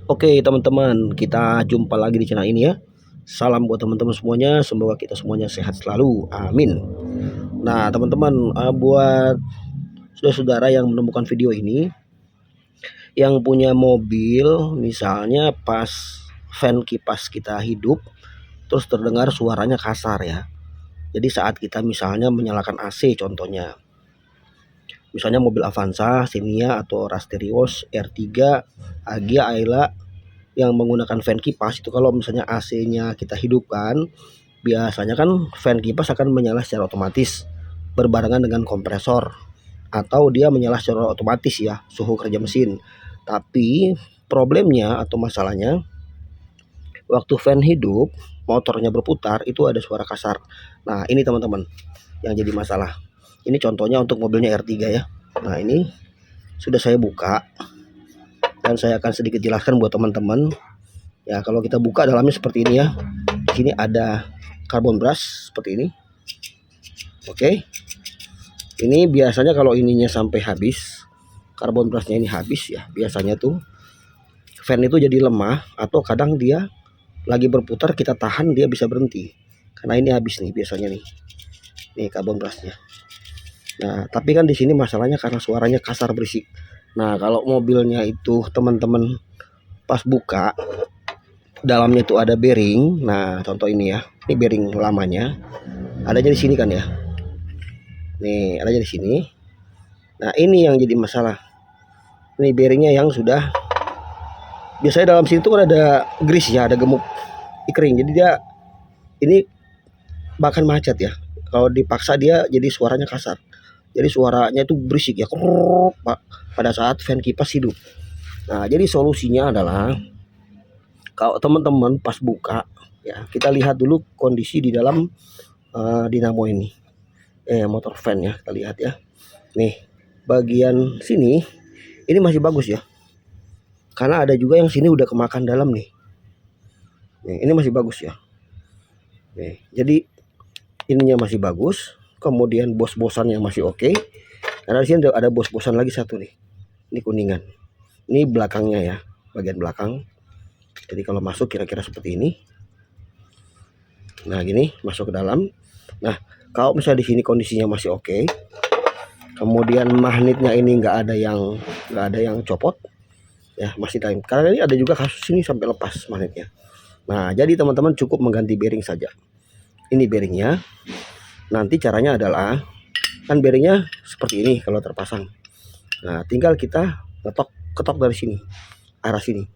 Oke teman-teman, kita jumpa lagi di channel ini ya. Salam buat teman-teman semuanya, semoga kita semuanya sehat selalu, amin. Nah teman-teman, buat saudara-saudara yang menemukan video ini, yang punya mobil misalnya pas fan kipas kita hidup, terus terdengar suaranya kasar ya. Jadi saat kita misalnya menyalakan AC contohnya, misalnya mobil Avanza, Xenia atau Rasterios, R3, Agya, Ayla yang menggunakan fan kipas itu, kalau misalnya AC-nya kita hidupkan, biasanya kan fan kipas akan menyala secara otomatis berbarengan dengan kompresor, atau dia menyala secara otomatis ya, suhu kerja mesin. Tapi problemnya atau masalahnya, waktu fan hidup, motornya berputar, itu ada suara kasar. Nah ini teman-teman yang jadi masalah. Ini contohnya untuk mobilnya R3 ya. Nah ini sudah saya buka dan saya akan sedikit jelaskan buat teman-teman. Ya, kalau kita buka dalamnya seperti ini ya. Di sini ada carbon brush seperti ini. Oke. Ini biasanya kalau ininya sampai habis, carbon brushnya ini habis ya, biasanya tuh fan itu jadi lemah, atau kadang dia lagi berputar kita tahan dia bisa berhenti. Karena ini habis nih biasanya nih. Nih carbon brushnya. Nah, tapi kan di sini masalahnya karena suaranya kasar berisik. Nah, kalau mobilnya itu teman-teman pas buka, dalamnya itu ada bearing. Nah contoh ini ya, ini bearing lamanya adanya di sini kan ya, nih adanya di sini. Nah ini yang jadi masalah, ini bearingnya yang sudah, biasanya dalam sini tuh kan ada grease ya, ada gemuk ikring, jadi dia ini bahkan macet ya, kalau dipaksa dia jadi suaranya kasar, jadi suaranya itu berisik ya, pada saat fan kipas hidup. Nah jadi solusinya adalah, kalau teman-teman pas buka ya, kita lihat dulu kondisi di dalam dinamo ini, motor fan ya, kita lihat ya. Nih bagian sini ini masih bagus ya, karena ada juga yang sini udah kemakan dalam nih. Nih ini masih bagus ya. Nih jadi ininya masih bagus, kemudian bos-bosan yang masih oke. Karena di sini ada bos-bosan lagi satu nih, ini kuningan, ini belakangnya ya, bagian belakang. Jadi kalau masuk kira-kira seperti ini. Nah gini masuk ke dalam. Nah kalau misalnya di sini kondisinya masih oke, kemudian magnetnya ini nggak ada yang copot ya, masih time. Karena ini ada juga kasus ini sampai lepas magnetnya. Nah jadi teman-teman cukup mengganti bearing saja. Ini bearingnya. Nanti caranya adalah, kan bearingnya seperti ini kalau terpasang. Nah tinggal kita ketok dari sini, arah sini,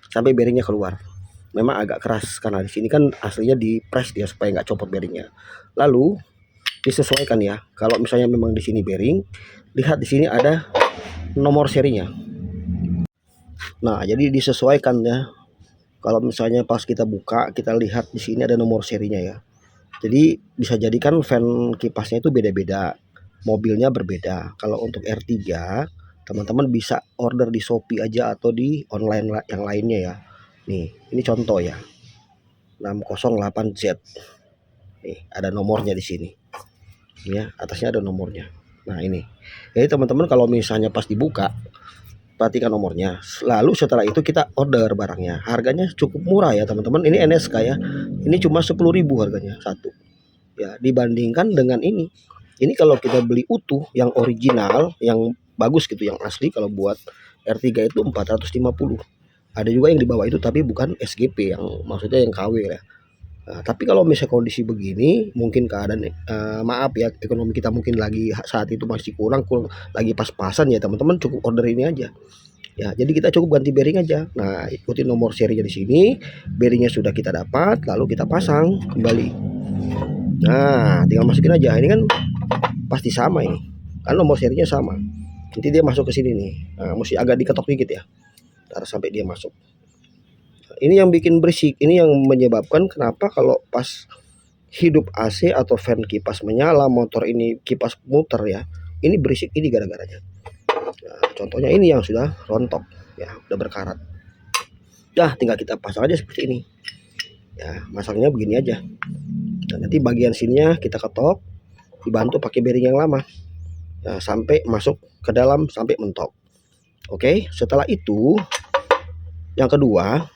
sampai bearingnya keluar. Memang agak keras karena di sini kan aslinya di press dia supaya nggak copot bearingnya. Lalu disesuaikan ya. Kalau misalnya memang di sini bearing, lihat di sini ada nomor serinya. Nah jadi disesuaikan ya. Kalau misalnya pas kita buka, kita lihat di sini ada nomor serinya ya. Jadi bisa jadikan fan kipasnya itu beda-beda, mobilnya berbeda. Kalau untuk R3, teman-teman bisa order di Shopee aja atau di online yang lainnya ya. Nih, ini contoh ya, 608Z. Nih, ada nomornya di sini. Ya, atasnya ada nomornya. Nah ini. Jadi teman-teman kalau misalnya pas dibuka, perhatikan nomornya. Lalu setelah itu kita order barangnya. Harganya cukup murah ya teman-teman. Ini NSK ya. Ini cuma 10.000 harganya satu. Ya, dibandingkan dengan ini. Ini kalau kita beli utuh yang original, yang bagus gitu, yang asli, kalau buat R3 itu 450. Ada juga yang di bawah itu tapi bukan SGP, yang maksudnya yang KW ya. Nah, tapi kalau misalnya kondisi begini, mungkin keadaan maaf ya, ekonomi kita mungkin lagi saat itu masih kurang lagi pas-pasan ya teman-teman, cukup order ini aja. Ya, jadi kita cukup ganti bearing aja. Nah, ikutin nomor serinya di sini. Bearingnya sudah kita dapat, lalu kita pasang kembali. Nah, tinggal masukin aja. Ini kan pasti sama ini. Kan nomor serinya sama. Nanti dia masuk ke sini nih. Nah, mesti agak diketok dikit ya. Harus sampai dia masuk. Ini yang bikin berisik. Ini yang menyebabkan kenapa kalau pas hidup AC atau fan kipas menyala, motor ini kipas muter ya. Ini berisik, ini gara-garanya. Nah, contohnya ini yang sudah rontok ya, udah berkarat. Dah tinggal kita pasang aja seperti ini. Ya, masangnya begini aja. Nah, nanti bagian sininya kita ketok, dibantu pakai bearing yang lama. Nah, sampai masuk ke dalam, sampai mentok. Oke, setelah itu Yang kedua,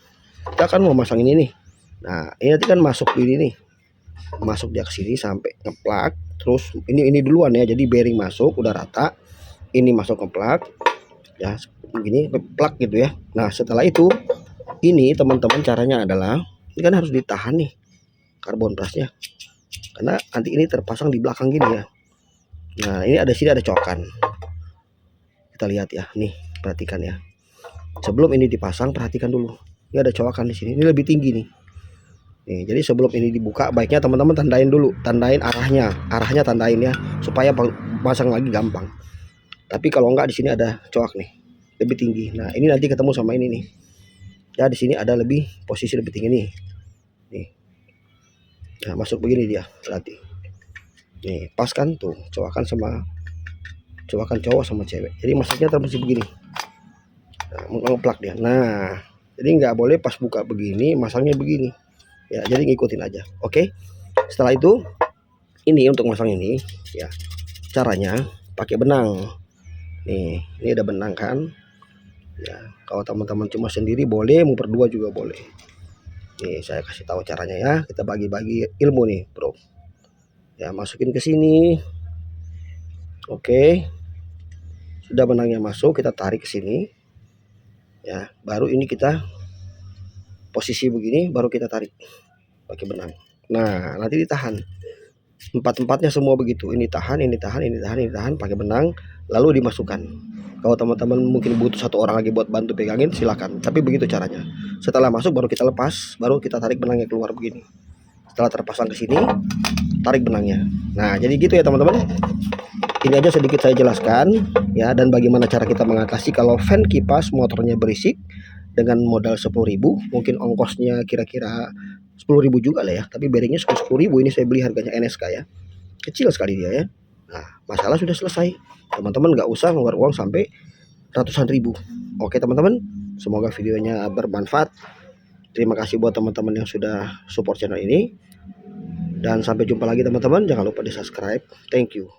kita kan mau masang ini nih. Nah, ini nanti kan masuk ini nih. Masuk dia ke sini sampai ngeplak. Terus ini duluan ya. Jadi bearing masuk udah rata. Ini masuk ngeplak. Ya, begini plak gitu ya. Nah, setelah itu ini teman-teman caranya adalah ini kan harus ditahan nih karbon brasnya. Karena nanti ini terpasang di belakang gini ya. Nah, ini ada sini ada cokan. Kita lihat ya, nih perhatikan ya. Sebelum ini dipasang perhatikan dulu. Ini ada cokan di sini. Ini lebih tinggi nih. Nih, jadi sebelum ini dibuka baiknya teman-teman tandain dulu, tandain arahnya tandain ya supaya pasang lagi gampang. Tapi kalau enggak di sini ada coak nih, lebih tinggi. Nah, ini nanti ketemu sama ini nih. Ya di sini ada lebih posisi lebih tinggi nih. Nih. Nah, masuk begini dia, berarti. Nih, pas kan tuh, coakan cowok sama cewek. Jadi masuknya terus begini. Nah, ngeplak dia. Nah, jadi nggak boleh pas buka begini, masangnya begini. Ya, jadi ngikutin aja. Oke. Setelah itu ini untuk masang ini ya. Caranya pakai benang. Nih, ini ada benang kan? Ya, kalau teman-teman cuma sendiri boleh, mau berdua juga boleh. Nih, saya kasih tahu caranya ya. Kita bagi-bagi ilmu nih, Bro. Ya, masukin ke sini. Oke. Sudah benangnya masuk, kita tarik ke sini. Ya, baru ini kita posisi begini, baru kita tarik pakai benang. Nah, nanti ditahan. Empat-empatnya semua begitu. Ini tahan, ini tahan, ini tahan, ini tahan pakai benang, lalu dimasukkan. Kalau teman-teman mungkin butuh satu orang lagi buat bantu pegangin, silakan. Tapi begitu caranya. Setelah masuk baru kita lepas, baru kita tarik benangnya keluar begini. Setelah terpasang ke sini, tarik benangnya. Nah, jadi gitu ya teman-teman. Ini aja sedikit saya jelaskan ya, dan bagaimana cara kita mengatasi kalau fan kipas motornya berisik dengan modal 10.000, mungkin ongkosnya kira-kira 10.000 juga lah ya, tapi bearingnya 10.000. Ini saya beli harganya NSK ya, kecil sekali dia ya. Nah, masalah sudah selesai, teman-teman nggak usah ngeluar uang sampai ratusan ribu. Oke teman-teman, semoga videonya bermanfaat. Terima kasih buat teman-teman yang sudah support channel ini, dan sampai jumpa lagi teman-teman. Jangan lupa di subscribe. Thank you.